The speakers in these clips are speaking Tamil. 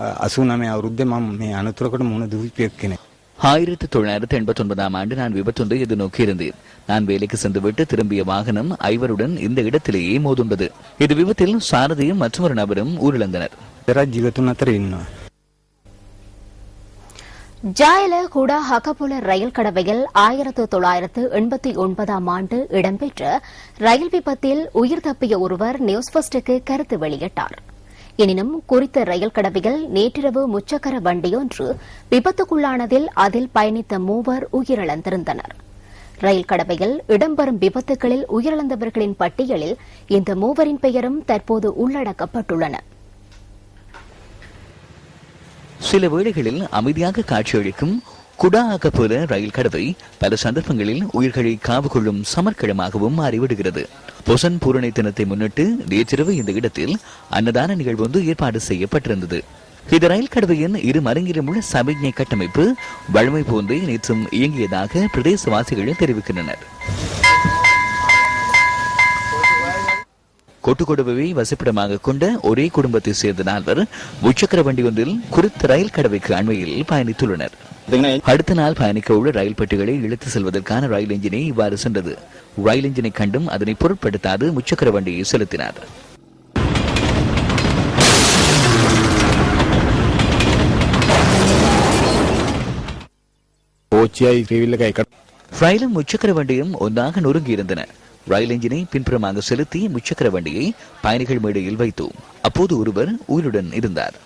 89 අවුරුද්දේ මම මේ අනතුරකට මුහුණ දීපු කෙනෙක්. 1989 ஆண்டு நான் விபத்தொன்றை எதிர்நோக்கியிருந்தேன். நான் வேலைக்கு சென்றுவிட்டு திரும்பிய வாகனம் ஐவருடன் இந்த இடத்திலேயே மோதுண்டது. இது விபத்தில் சாரதியும் மற்றொரு நபரும் உயிரிழந்தனர். ජීවතුන් අතර ඉන්නවා. ஜாயல குடா ஹகபுல ரயில் கடவையில் 1989 ஆண்டு இடம்பெற்ற ரயில் விபத்தில் உயிர் தப்பிய ஒருவர் நியூஸ் ஃபர்ஸ்டுக்கு கருத்து வெளியிட்டார். எனினும் குறித்த ரயில் கடவையில் நேற்றிரவு முச்சக்கர வண்டியொன்று விபத்துக்குள்ளானதில் அதில் பயணித்த மூவர் உயிரிழந்திருந்தனர். ரயில் கடவையில் இடம்பெறும் விபத்துகளில் உயிரிழந்தவர்களின் பட்டியலில் இந்த மூவரின் பெயரும் தற்போது உள்ளடக்கப்பட்டுள்ளன. சில வேளைகளில் அமைதியாக காட்சியளிக்கும் குடாஹகபுல ரயில் கடவை பல சந்தர்ப்பங்களில் உயிர்களை காவு கொள்ளும் சமர்க்களமாகவும் மாறிவிடுகிறது. பொசன் பூரணை தினத்தை முன்னிட்டு நேற்றிரவு இந்த இடத்தில் அன்னதான நிகழ்வு ஒன்று ஏற்பாடு செய்யப்பட்டிருந்தது. இந்த ரயில் கடவையின் இரு மருங்கிலும் உள்ள சமிக்ஞை கட்டமைப்பு வழமை போன்றே நேற்றும் இயங்கியதாக பிரதேசவாசிகள் தெரிவிக்கின்றனர். கொட்டுக்கொடுவை வசிப்பிடமாக கொண்ட ஒரே குடும்பத்தை சேர்ந்த நால்வர் முச்சக்கர வண்டி ஒன்றில் குறித்த ரயில் கடவைக்கு அண்மையில் பயணித்துள்ளனர். அடுத்த நாள் பயணிக்க உள்ள ரயில் பெட்டிகளை இழுத்து செல்வதற்கான ரயில் எஞ்சினை இவ்வாறு சென்றது. ரயில் எஞ்சினை கண்டும் அதனை பொருட்படுத்தாது முச்சக்கர வண்டியை செலுத்தினார். ரயிலும் முச்சக்கர வண்டியும் ஒன்றாக நொறுங்கியிருந்தன. ரயில் எஞ்சினை பின்புறமாக செலுத்தி முச்சக்கர வண்டியை பயணிகள் மேடையில் வைத்தோம். அப்போது ஒருவர் உயிருடன் இருந்தார்.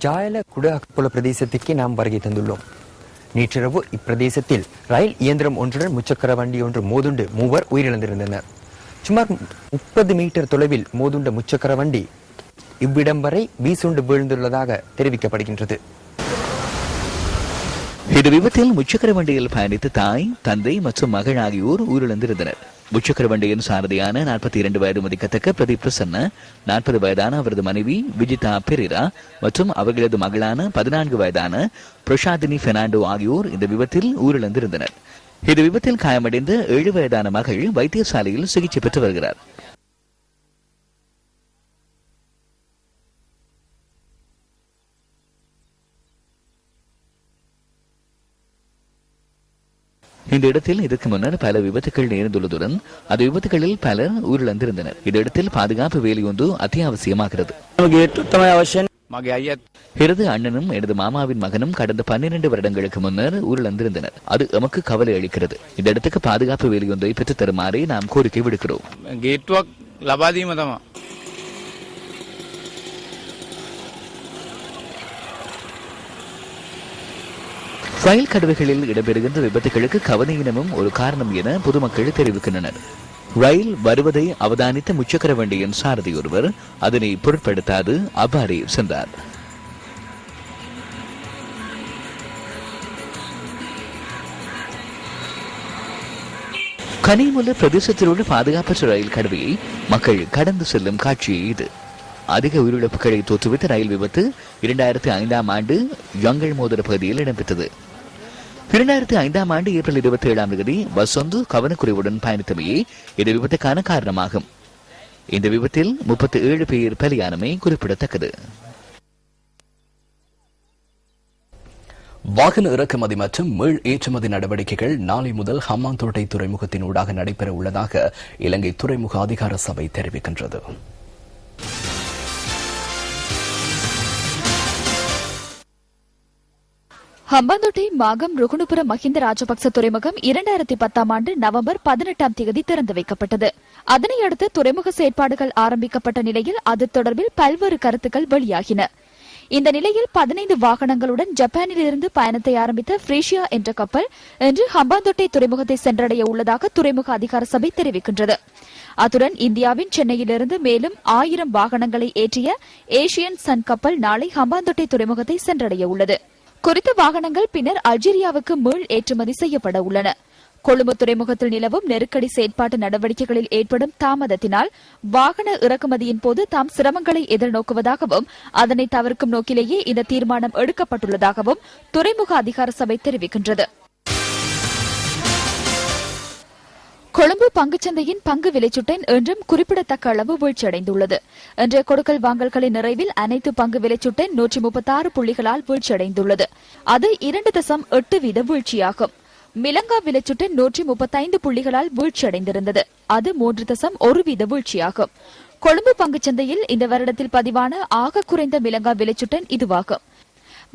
ஜாயல குடாஹகபுல பிரதேசத்துக்கு நாம் வருகை தந்துள்ளோம். நேற்றிரவு இப்பிரதேசத்தில் ரயில் இயந்திரம் ஒன்றுடன் முச்சக்கர வண்டி ஒன்று மோதுண்டு மூவர் உயிரிழந்திருந்தனர். சுமார் 30 மீட்டர் தொலைவில் மோதுண்ட முச்சக்கர வண்டி இவ்விடம் வரை வீசுண்டு வீழ்ந்துள்ளதாக தெரிவிக்கப்படுகின்றது. இந்த விபத்தில் முச்சக்கர வண்டியில் பயணித்த தாய், தந்தை மற்றும் மகள் ஆகியோர் உயிரிழந்திருந்தனர். முச்சக்கர வண்டியின் சாரதியான 42 வயது மதிக்கத்தக்க பிரதீப் பிரசன்ன, 40 வயதான அவரது மனைவி விஜிதா பெரேரா மற்றும் அவர்களது மகளான 14 வயதான பிரசாதினி பெர்னாண்டோ ஆகியோர் இந்த விபத்தில் உயிரிழந்திருந்தனர். இந்த விபத்தில் காயமடைந்த 7 வயதான மகள் வைத்தியசாலையில் சிகிச்சை பெற்று வருகிறார். இந்த இடத்தில் இதற்கு முன்னர் பல விபத்துகள் நேர்ந்துள்ளதுடன் அந்த விபத்துகளில் பலர் உயிரிழந்திருந்தனர். இந்த இடத்தில் பாதுகாப்பு வேலி ஒன்று அத்தியாவசியமாகிறது. எனது அண்ணனும் எனது மாமாவின் மகனும் கடந்த 12 வருடங்களுக்கு முன்னர் உயிரிழந்திருந்தனர். அது எமக்கு கவலை அளிக்கிறது. இந்த இடத்துக்கு பாதுகாப்பு வேலி ஒன்றை பெற்றுத் தருமாறே நாம் கோரிக்கை விடுக்கிறோம். ரயில் கடவைகளில் இடம்பெறுகின்ற விபத்துகளுக்கு கவனஈனமும் ஒரு காரணம் என பொதுமக்கள் தெரிவிக்கின்றனர். ரயில் வருவதை அவதானித்த முச்சக்கர வண்டியின் சாரதி ஒருவர் அதனை பொருட்படுத்தாது அவ்வாறே சென்றார். கனிமுல்ல பிரதேசத்தில் உள்ள பாதுகாப்பற்ற ரயில் கடவையை மக்கள் கடந்து செல்லும் காட்சி இது. அதிக உயிரிழப்புகளை தோற்றுவித்த ரயில் விபத்து 2005 ஆண்டு யங்கல் மோதர பகுதியில் இடம்பெற்றது. 2005 ஆண்டு ஏப்ரல் 27 பஸ் ஒன்று கவனக்குறைவுடன் பயணித்தமையே இந்த விபத்துக்கான காரணமாகும். இந்த விபத்தில் 37 பேர் பலியானமை குறிப்பிடத்தக்கது. வாகன இறக்குமதி மற்றும் மீள் ஏற்றுமதி நடவடிக்கைகள் நாளை முதல் ஹம்பாந்தோட்டை துறைமுகத்தின் ஊடாக நடைபெற உள்ளதாக இலங்கை துறைமுக அதிகார சபை தெரிவிக்கின்றது. ஹம்பாந்தோட்டை மாகம் ருகுணுபுர மஹிந்த ராஜபக்ச துறைமுகம் 2010 ஆண்டு நவம்பர் 18 திறந்து வைக்கப்பட்டது. அதனையடுத்து துறைமுக செயற்பாடுகள் ஆரம்பிக்கப்பட்ட நிலையில் அது தொடர்பில் பல்வேறு கருத்துக்கள் வெளியாகின. இந்த நிலையில் 15 வாகனங்களுடன் ஜப்பானில் இருந்து பயணத்தை ஆரம்பித்த ஃப்ரீஷியா என்ற கப்பல் இன்று ஹம்பாந்தோட்டை துறைமுகத்தை சென்றடைய உள்ளதாக துறைமுக அதிகார சபை தெரிவிக்கின்றது. அத்துடன் இந்தியாவின் சென்னையிலிருந்து மேலும் 1000 வாகனங்களை ஏற்றிய ஏசியன் சன் கப்பல் நாளை ஹம்பாந்தோட்டை துறைமுகத்தை சென்றடைய உள்ளது. குறித்த வாகனங்கள் பின்னர் அல்ஜீரியாவுக்கு மீள் ஏற்றுமதி செய்யப்பட உள்ளன. கொழும்பு துறைமுகத்தில் நிலவும் நெருக்கடி செயற்பாட்டு நடவடிக்கைகளில் ஏற்படும் தாமதத்தினால் வாகன இறக்குமதியின் போது தாம் சிரமங்களை எதிர்நோக்குவதாகவும் அதனை தவிர்க்கும் நோக்கிலேயே இந்த தீர்மானம் எடுக்கப்பட்டுள்ளதாகவும் துறைமுக அதிகார சபை தெரிவிக்கின்றது. கொழும்பு பங்குச்சந்தையின் பங்கு விலைச்சுட்டன் இன்றும் குறிப்பிடத்தக்க அளவு வீழ்ச்சியடைந்துள்ளது. இன்றைய கொடுக்கல் வாங்கல்களின் நிறைவில் அனைத்து பங்கு விலைச்சுட்டன் 136 புள்ளிகளால் வீழ்ச்சியடைந்துள்ளது. அது 2.8% வீழ்ச்சியாகும். மிலங்கா விலைச்சுட்டன் 135 புள்ளிகளால் வீழ்ச்சியடைந்திருந்தது. அது 3.1% வீழ்ச்சியாகும். கொழும்பு பங்குச்சந்தையில் இந்த வருடத்தில் பதிவான ஆக குறைந்த மிலங்கா விலைச்சுட்டன் இதுவாகும்.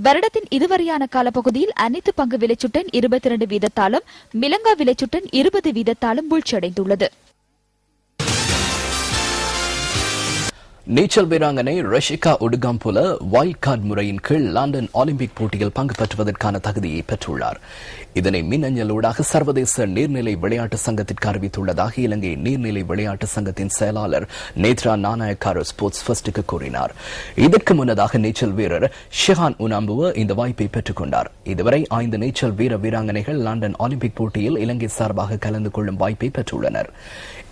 வருடத்தின் இதுவரையான காலப்பகுதியில் அனைத்து பங்கு விலைச்சுட்டன் 22 வீதத்தாலும் மிலங்கா விலைச்சுட்டன் 20 வீதத்தாலும் வீழ்ச்சியடைந்துள்ளது. நீச்சல் வீராங்கனை ரஷிகா உடுகாம்புல வைல்ட் கார்டு முறையின் கீழ் லண்டன் ஒலிம்பிக் போட்டியில் பங்கு பெற்றுவதற்கான தகுதியை பெற்றுள்ளார். இதனை மின்னஞ்சலூடாக சர்வதேச நீர்நிலை விளையாட்டு சங்கத்திற்கு அறிவித்துள்ளதாக இலங்கை நீர்நிலை விளையாட்டு சங்கத்தின் செயலாளர் நேத்ரா நானாயக்கார ஸ்போர்ட்ஸ் ஃபர்ஸ்டுக்கு கூறினார். இதற்கு முன்னதாக நீச்சல் வீரர் ஷிஹான் உனாம்புவ இந்த வாய்ப்பை பெற்றுக் கொண்டார். இதுவரை 5 நீச்சல் வீராங்கனைகள் லண்டன் ஒலிம்பிக் போட்டியில் இலங்கை சார்பாக கலந்து கொள்ளும் வாய்ப்பை பெற்றுள்ளனர்.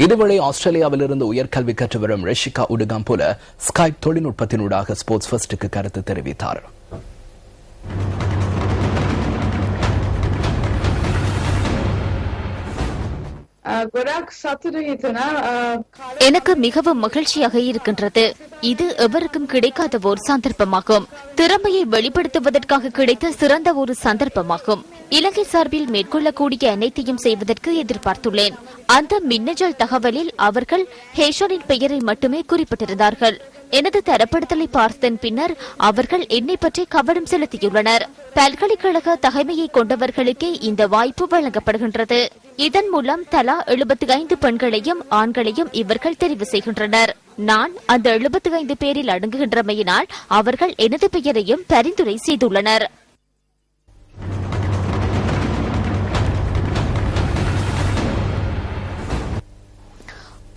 இதுவரை ஆஸ்திரேலியாவிலிருந்து உயர்கல்வி கற்று வரும் ரஷிகா உடுகாம்புல ஸ்கைப் தொழில்நுட்பத்தினூடாக ஸ்போர்ட்ஸ் ஃபர்ஸ்டுக்கு கருத்து தெரிவித்தார். எனக்கு மிகவும் மகிழ்ச்சியாக இருக்கின்றது. இது எவருக்கும் கிடைக்காத ஒரு சந்தர்ப்பமாகும். திறமையை வெளிப்படுத்துவதற்காக கிடைத்த சிறந்த ஒரு சந்தர்ப்பமாகும். இலங்கை சார்பில் மேற்கொள்ளக்கூடிய அனைத்தையும் செய்வதற்கு எதிர்பார்த்துள்ளேன். அந்த மின்னஞ்சல் தகவலில் அவர்கள் ஹேஷனின் பெயரை மட்டுமே குறிப்பிட்டிருந்தார்கள். எனது தரப்படுத்தலை பார்த்ததன் பின்னர் அவர்கள் என்னை பற்றி கவனம் செலுத்தியுள்ளனர். பல்கலைக்கழக தகைமையை கொண்டவர்களுக்கே இந்த வாய்ப்பு வழங்கப்படுகின்றது. இதன் மூலம் தலா 75 பெண்களையும் ஆண்களையும் இவர்கள் தெரிவு செய்கின்றனர். நான் அந்த 75 பேரில் அடங்குகின்றமையினால் அவர்கள் எனது பெயரையும் பரிந்துரை செய்துள்ளனர்.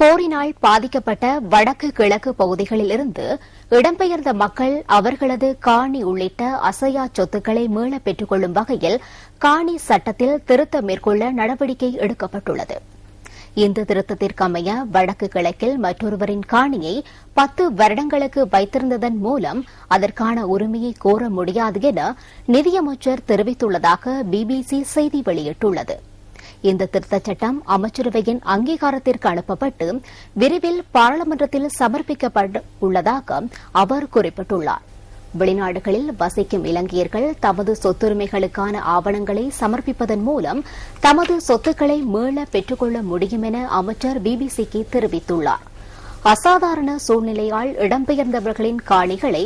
போரினால் பாதிக்கப்பட்ட வடக்கு கிழக்கு பகுதிகளில் இருந்து இடம்பெயர்ந்த மக்கள் அவர்களது காணி உள்ளிட்ட அசையா சொத்துக்களை மீள பெற்றுக் கொள்ளும் வகையில் காணி சட்டத்தில் திருத்தம் மேற்கொள்ள நடவடிக்கை எடுக்கப்பட்டுள்ளது. இந்த திருத்தத்திற்கமைய வடக்கு கிழக்கில் மற்றொருவரின் காணியை 10 வருடங்களுக்கு வைத்திருந்ததன் மூலம் அதற்கான உரிமையை கோர முடியாது என நிதியமைச்சர் தெரிவித்துள்ளதாக பிபிசி செய்தி வெளியிட்டுள்ளது. இந்த திருத்தச் சட்டம் அமைச்சரவையின் அங்கீகாரத்திற்கு அனுப்பப்பட்டு விரைவில் பாராளுமன்றத்தில் சமர்ப்பிக்கப்பட உள்ளதாக அவர் குறிப்பிட்டுள்ளார். வெளிநாடுகளில் வசிக்கும் இலங்கையர்கள் தமது சொத்துரிமைகளுக்கான ஆவணங்களை சமர்ப்பிப்பதன் மூலம் தமது சொத்துக்களை மீள பெற்றுக்கொள்ள முடியும் என அமைச்சர் பிபிசிக்கு தெரிவித்துள்ளார். அசாதாரண சூழ்நிலையால் இடம்பெயர்ந்தவர்களின் காணிகளை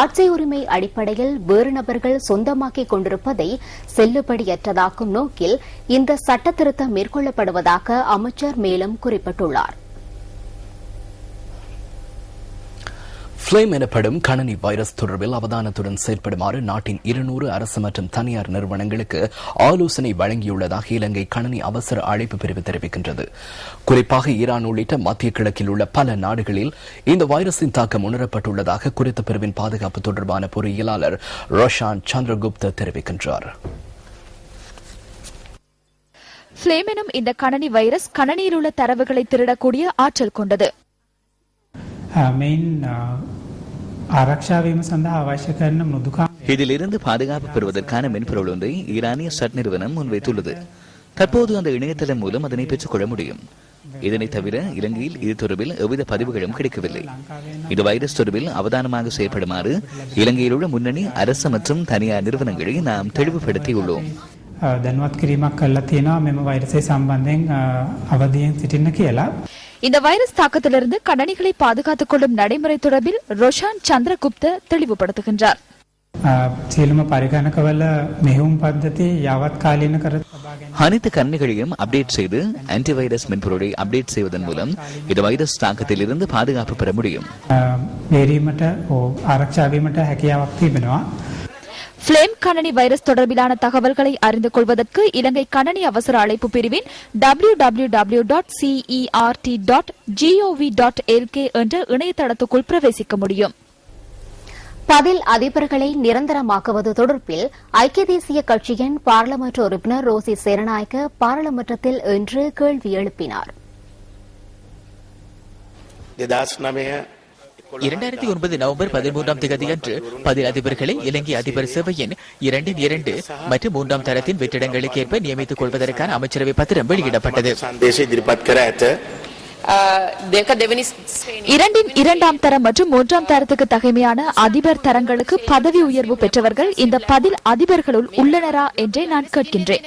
ஆட்சி உரிமை அடிப்படையில் வேறு நபர்கள் சொந்தமாக்கிக் கொண்டிருப்பதை செல்லுபடியற்றதாக்கும் நோக்கில் இந்த சட்ட திருத்தம் மேற்கொள்ளப்படுவதாக அமைச்சர் மேலும் குறிப்பிட்டுள்ளார். ஃபிளேம் எனப்படும் கணனி வைரஸ் தொடர்பில் அவதானத்துடன் செயல்படுமாறு நாட்டின் 200 அரசு மற்றும் தனியார் நிறுவனங்களுக்கு ஆலோசனை வழங்கியுள்ளதாக இலங்கை கணனி அவசர அழைப்பு பிரிவு தெரிவிக்கின்றது. குறிப்பாக ஈரான் உள்ளிட்ட மத்திய கிழக்கில் உள்ள பல நாடுகளில் இந்த வைரஸின் தாக்கம் உணரப்பட்டுள்ளதாக குறித்த பிரிவின் பாதுகாப்பு தொடர்பான பொறியியலாளர் ரோஷான் சந்திரகுப்த தெரிவிக்கின்றார். ஃபிளேம் எனும் இந்த கணனி வைரஸ் கணனியில் உள்ள தரவுகளை திருடக்கூடிய ஆற்றல் கொண்டது. இதிலிருந்து பாதுகாப்பு பெறுவதற்கான மென்பொருள் ஒன்றை ஈரானிய சட் நிறுவனம் முன்வைத்துள்ளது. தற்போது அந்த இணையதளம் மூலம் அதனை பெற்றுக் கொள்ள முடியும். இதனை தவிர இலங்கையில் இது தொடர்பில் எவ்வித பதிவுகளும் கிடைக்கவில்லை. இந்த வைரஸ் தொடர்பில் அவதானமாக செயல்படுமாறு இலங்கையில் உள்ள முன்னணி அரசு மற்றும் தனியார் நிறுவனங்களை நாம் தெளிவுபடுத்தியுள்ளோம். இந்த வைரஸ் தாக்கத்திலிருந்து கணனிகளை பாதுகாத்துக் கொள்ளும் நடைமுறை தொடர்பில் ரோஷான் சந்திரகுப்த தெளிவுபடுத்துகின்றார். அனைத்து கணினிகளையும் அப்டேட் செய்து ஆன்டிவைரஸ் மென்பொருளை அப்டேட் செய்வதன் மூலம் இந்த வைரஸ் தாக்கத்தில் இருந்து பாதுகாப்பு பெற முடியும். ஃபிளேம் கணனி வைரஸ் தொடர்பிலான தகவல்களை அறிந்து கொள்வதற்கு இலங்கை கணனி அவசர அழைப்பு பிரிவின் www.cert.gov.lk என்ற இணையதளத்துக்குள் பிரவேசிக்க முடியும். பதில் அதிபர்களை நிரந்தரமாக்குவது தொடர்பில் ஐக்கிய தேசிய கட்சியின் பாராளுமன்ற உறுப்பினர் ரோசி சேரநாயக்க பாராளுமன்றத்தில் இன்று கேள்வி எழுப்பினார். 2009 நவம்பர் 13ஆம் தேதியன்று 10 அதிபர்களை இலங்கை அதிபர் சபையின் 2 மற்றும் 3ஆம் தரத்தின் வெற்றிடங்களுக்கு ஏற்ப நியமித்துக் கொள்வதற்கான அமைச்சரவை பத்திரம் வெளியிடப்பட்டது. இரண்டின் 2ஆம் தரம் மற்றும் 3ஆம் தரத்துக்கு தகைமையான அதிபர் தரங்களுக்கு பதவி உயர்வு பெற்றவர்கள் இந்த 10 அதிபர்களுள் உள்ளனரா என்றே நான் கேட்கின்றேன்.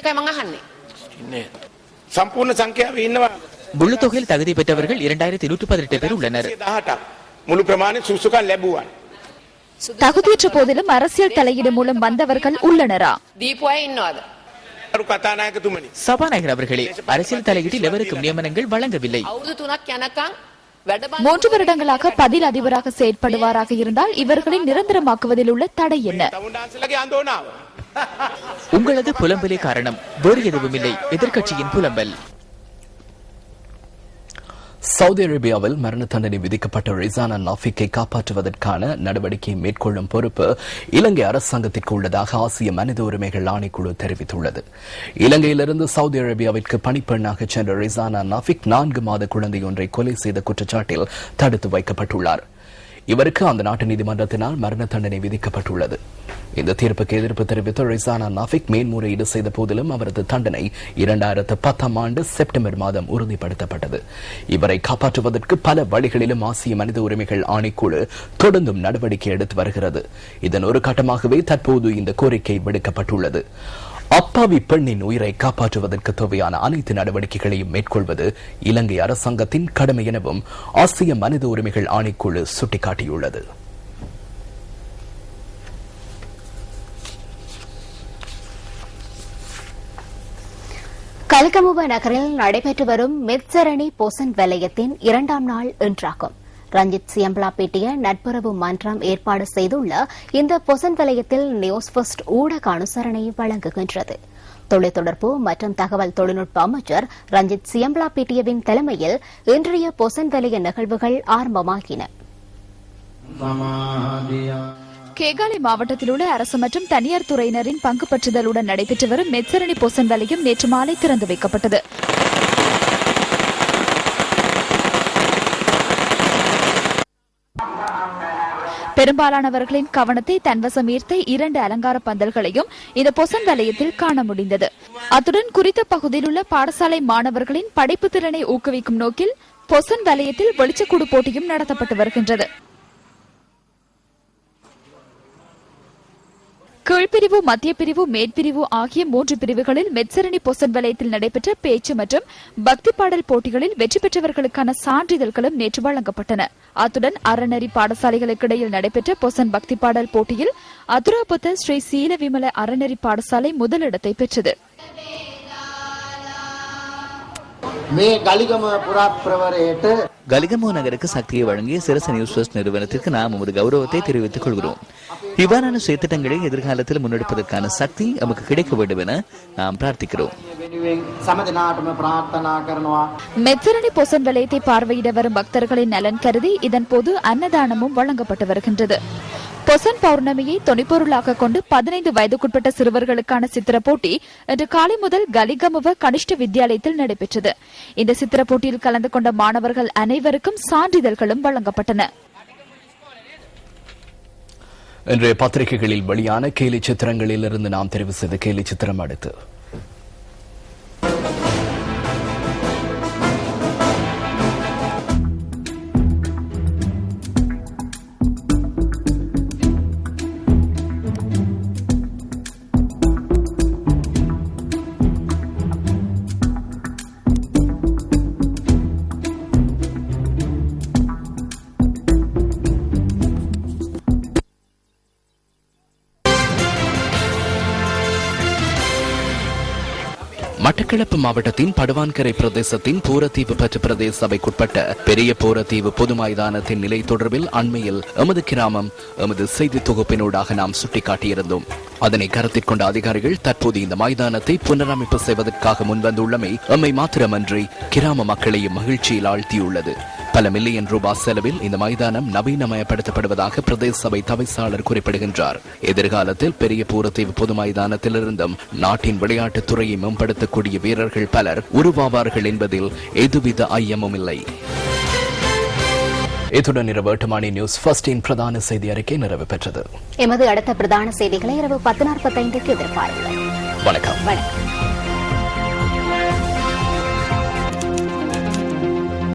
முழு தொகையில் தகுதி பெற்றவர்கள் 2118 பேர் உள்ளனர். தகுதியற்ற போதிலும் அரசியல் தலையீடு மூலம் வந்தவர்கள் உள்ளனரா? சபாநாயகர் அவர்களே, அரசியல் தலையீட்டில் எவருக்கும் நியமனங்கள் வழங்கவில்லை. 3 வருடங்களாக 10 அதிபராக செயற்படுவாராக இருந்தால் இவர்களை நிரந்தரமாக்குவதில் உள்ள தடை என்ன? உங்களது புலம்பலே காரணம், வேறு எதுவும் இல்லை. எதிர்க்கட்சியின் புலம்பல். சவுதி அரேபியாவில் மரண தண்டனை விதிக்கப்பட்ட ரிசானா நாஃபிக்கை காப்பாற்றுவதற்கான நடவடிக்கை மேற்கொள்ளும் பொறுப்பு இலங்கை அரசாங்கத்திற்கு உள்ளதாக ஆசிய மனித உரிமைகள் ஆணைக்குழு தெரிவித்துள்ளது. இலங்கையிலிருந்து சவுதி அரேபியாவிற்கு பணிப்பெண்ணாக சென்ற ரிசானா நாஃபிக் 4 மாத குழந்தையொன்றை கொலை செய்த குற்றச்சாட்டில் தடுத்து வைக்கப்பட்டுள்ளார். இவருக்கு அந்த நாட்டு நீதிமன்றத்தினால் மரண தண்டனை விதிக்கப்பட்டுள்ளது. இந்த தீர்ப்புக்கு எதிர்ப்பு தெரிவித்த ரிசானா நாஃபிக் மேன்முறையீடு செய்த போதிலும் அவரது தண்டனை 2010ஆம் ஆண்டு செப்டம்பர் மாதம் உறுதிப்படுத்தப்பட்டது. இவரை காப்பாற்றுவதற்கு பல வழிகளிலும் ஆசிய மனித உரிமைகள் ஆணைக்குழு தொடர்ந்தும் நடவடிக்கை எடுத்து வருகிறது. இதன் ஒரு கட்டமாகவே தற்போது இந்த கோரிக்கை விடுக்கப்பட்டுள்ளது. அப்பாவி பெண்ணின் உயிரை காப்பாற்றுவதற்கு தேவையான அனைத்து நடவடிக்கைகளையும் மேற்கொள்வது இலங்கை அரசாங்கத்தின் கடமை எனவும் ஆசிய மனித உரிமைகள் ஆணைக்குழு சுட்டிக்காட்டியுள்ளது. கல்கமுவ நகரில் நடைபெற்று வரும் மெத்சரணி பொசன் வலயத்தின் 2ஆம் நாள் இன்றாகும். ரஞ்சித் சியம்பலாப்பேட்டிய நட்புறவு மன்றம் ஏற்பாடு செய்துள்ள இந்த பொசன் வலயத்தில் நியூஸ் ஃபர்ஸ்ட் ஊடக அனுசரணை வழங்குகின்றது. தொலைத்தொடர்பு மற்றும் தகவல் தொழில்நுட்ப அமைச்சர் ரஞ்சித் சியம்பலாப்பேட்டியவின் தலைமையில் இன்றைய பொசன் வலய நிகழ்வுகள் ஆரம்பமாகின. கேகாலை மாவட்டத்தில் உள்ள அரசு மற்றும் தனியார் துறையினரின் பங்கு பற்றுதலுடன் நடைபெற்று வரும் மெத்சரணி பொசன் வலயம் நேற்று மாலை திறந்து வைக்கப்பட்டது. பெரும்பாலானவர்களின் கவனத்தை தன்வசம் ஈர்த்த 2 அலங்கார பந்தல்களையும் இந்த பொசன் வலயத்தில் காண முடிந்தது. அத்துடன் குறித்த பகுதியில் உள்ள பாடசாலை மாணவர்களின் படைப்பு திறனை ஊக்குவிக்கும் நோக்கில் பொசன் வலயத்தில் வெளிச்சக்கூடு போட்டியும் நடத்தப்பட்டு வருகின்றது. கீழ்பிரிவு, மத்திய பிரிவு, மேற்பிரிவு ஆகிய 3 பிரிவுகளில் மெத்சரணி பொசன் வலயத்தில் நடைபெற்ற பேச்சு மற்றும் பக்தி பாடல் போட்டிகளில் வெற்றி பெற்றவர்களுக்கான சான்றிதழ்களும் நேற்று வழங்கப்பட்டன. அத்துடன் அறநெறி பாடசாலைகளுக்கு இடையில் நடைபெற்ற பொசன் பக்தி பாடல் போட்டியில் அதுராபுத்த ஸ்ரீ சீல விமல அறநெறி பாடசாலை முதலிடத்தை பெற்றது. கலிகமோ நகருக்கு சக்தியை வழங்கிய சிரச நியூஸ் ஃபர்ஸ்ட் நிறுவனத்திற்கு நாம் நமது கௌரவத்தை தெரிவித்துக் கொள்கிறோம். இவ்வாறான செயற்திட்டங்களை எதிர்காலத்தில் முன்னெடுப்பதற்கான சக்தி நமக்கு கிடைக்க வேண்டும் என நாம் பிரார்த்திக்கிறோம். மெத்சரணி பொசன் வலயத்தை பார்வையிட வரும் பக்தர்களின் நலன் கருதி இதன்போது அன்னதானமும் வழங்கப்பட்டு வருகின்றது. பொசன் பௌர்ணமியை தொனிப்பொருளாக கொண்டு 15 வயதுக்குட்பட்ட சிறுவர்களுக்கான சித்திர போட்டி இன்று காலை முதல் கலிகமுவ கனிஷ்ட வித்யாலயத்தில் நடைபெற்றது. இந்த சித்திர போட்டியில் கலந்து கொண்ட மாணவர்கள் அனைவருக்கும் சான்றிதழ்களும் வழங்கப்பட்டன. இன்றைய பத்திரிகைகளில் வெளியான கேலி சித்திரங்களில் இருந்து நாம் தெரிவு செய்த கேலி சித்திரம் அடுத்து. மட்டக்களப்பு மாவட்டத்தின் படுவான்கரை பிரதேசத்தின் பூரத்தீவு பற்று பிரதேச சபைக்குட்பட்ட பெரிய பூரத்தீவு பொது மைதானத்தின் நிலை தொடர்பில் அண்மையில் எமது கிராமம் எமது செய்தி தொகுப்பினூடாக நாம் சுட்டிக்காட்டியிருந்தோம். அதனை கருத்தில் கொண்ட அதிகாரிகள் தற்போது இந்த மைதானத்தை புனரமைப்பு செய்வதற்காக முன்வந்துள்ளமை எம்மை மாத்திரமன்றி கிராம மக்களையும் மகிழ்ச்சியில் ஆழ்த்தியுள்ளது. பல மில்லியன் ரூபாய் செலவில் இந்த மைதானம் நவீனமயப்படுத்தப்படுவதாக பிரதேச சபை தவிசாளர் குறிப்பிடுகின்றார். எதிர்காலத்தில் பெரிய பூரத்தீவு பொது மைதானத்திலிருந்தும் நாட்டின் விளையாட்டுத் துறையை மேம்படுத்தக்கூடிய வீரர்கள் பலர் உருவாவார்கள் என்பதில் எதுவித ஐயமும் இல்லை. இத்துடன் இரவு 8 மணி நியூஸ் ஃபர்ஸ்டின் பிரதான செய்தி அறிக்கை நிறைவு பெற்றது. எமது அடுத்த பிரதான செய்திகளை இரவு 10:45க்கு எதிர்பாருங்கள். வணக்கம். வணக்கம்.